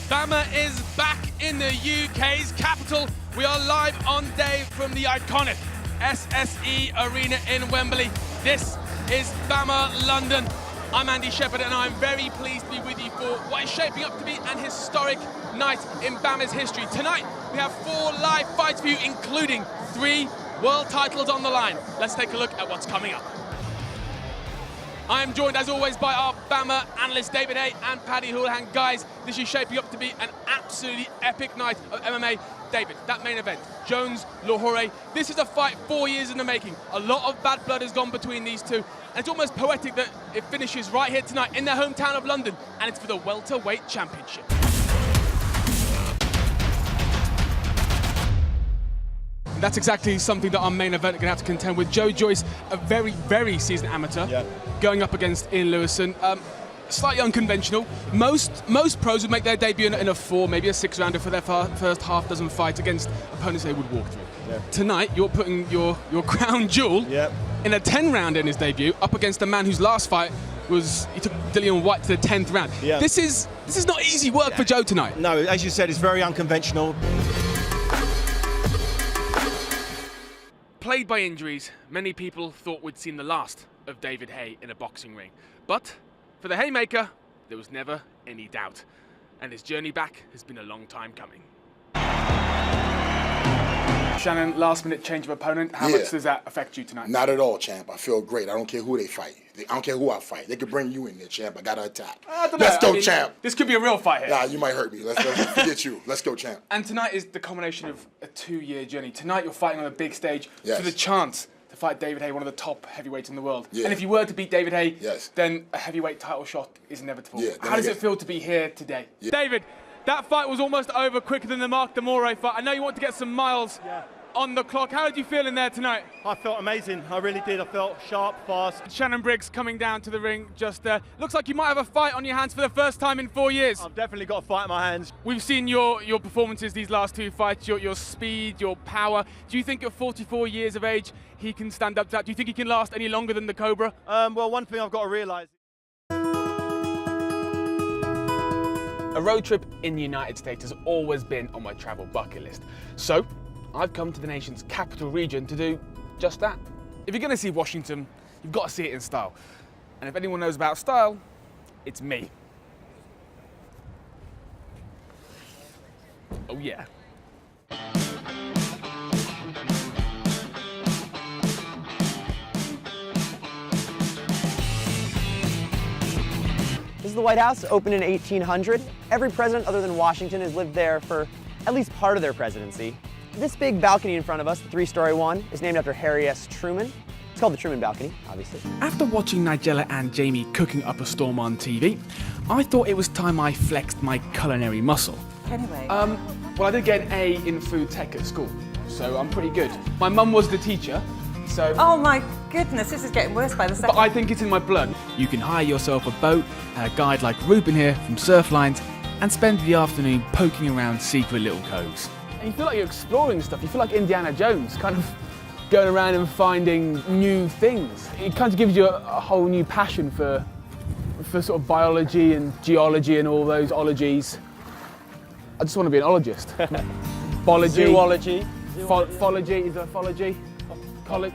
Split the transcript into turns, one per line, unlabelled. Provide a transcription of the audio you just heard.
Bama is back in the UK's capital. We are live on day from the iconic SSE Arena in Wembley. This is Bama London. I'm Andy Shepherd and I'm very pleased to be with you for what is shaping up to be an historic night in Bama's history. Tonight we have 4 live fights for you, including 3 world titles on the line. Let's take a look at what's coming up. I am joined, as always, by our Bama analysts, David Hay and Paddy Houlihan. Guys, this is shaping up to be an absolutely epic night of MMA. David, that main event, Jones-Lahore, this is a fight 4 years in the making. A lot of bad blood has gone between these two. And it's almost poetic that it finishes right here tonight in their hometown of London, and it's for the welterweight championship. That's exactly something that our main event are going to have to contend with. Joe Joyce, a very, very seasoned amateur, going up against Ian Lewison. Slightly unconventional. Most pros would make their debut in a 4, maybe a 6-rounder for their first half dozen fight against opponents they would walk through. Yeah. Tonight, you're putting your crown jewel in a 10-rounder in his debut up against a man whose last fight was, he took Dillian White to the 10th round. Yeah. This is not easy work for Joe tonight.
No, as you said, it's very unconventional.
Plagued by injuries, many people thought we'd seen the last of David Hay in a boxing ring. But for the Haymaker, there was never any doubt. And his journey back has been a long time coming. Shannon, last-minute change of opponent. How much does that affect you tonight?
Not at all, champ. I feel great. I don't care who they fight. I don't care who I fight. They could bring you in there, champ. I got to attack. Let's go, champ.
This could be a real fight here.
Nah, you might hurt me. Let's forget you. Let's go, champ.
And tonight is the culmination of a 2-year journey. Tonight you're fighting on a big stage for the chance to fight David Hay, one of the top heavyweights in the world. And if you were to beat David Hay, then a heavyweight title shot is inevitable. How does it feel to be here today? David, that fight was almost over quicker than the Mark Demore fight. I know you want to get some miles on the clock. How did you feel in there tonight?
I felt amazing. I really did. I felt sharp, fast.
Shannon Briggs coming down to the ring just there. Looks like you might have a fight on your hands for the first time in 4 years.
I've definitely got a fight in my hands.
We've seen your performances these last 2 fights, your speed, your power. Do you think at 44 years of age he can stand up to that? Do you think he can last any longer than the Cobra?
Well, one thing I've got to realise.
A road trip in the United States has always been on my travel bucket list. So I've come to the nation's capital region to do just that. If you're going to see Washington, you've got to see it in style. And if anyone knows about style, it's me. Oh yeah.
This is the White House, opened in 1800. Every president other than Washington has lived there for at least part of their presidency. This big balcony in front of us, the 3-story one, is named after Harry S. Truman. It's called the Truman Balcony, obviously.
After watching Nigella and Jamie cooking up a storm on TV, I thought it was time I flexed my culinary muscle.
Anyway.
Well, I did get an A in food tech at school, so I'm pretty good. My mum was the teacher, so...
Oh my goodness, this is getting worse by the second.
But I think it's in my blood. You can hire yourself a boat and a guide like Ruben here from Surflines and spend the afternoon poking around secret little coves. And you feel like you're exploring stuff. You feel like Indiana Jones, kind of going around and finding new things. It kind of gives you a whole new passion for sort of biology and geology and all those ologies. I just want to be an ologist. Biology.
Zoology.
Phology, is there phology? Geomorphology.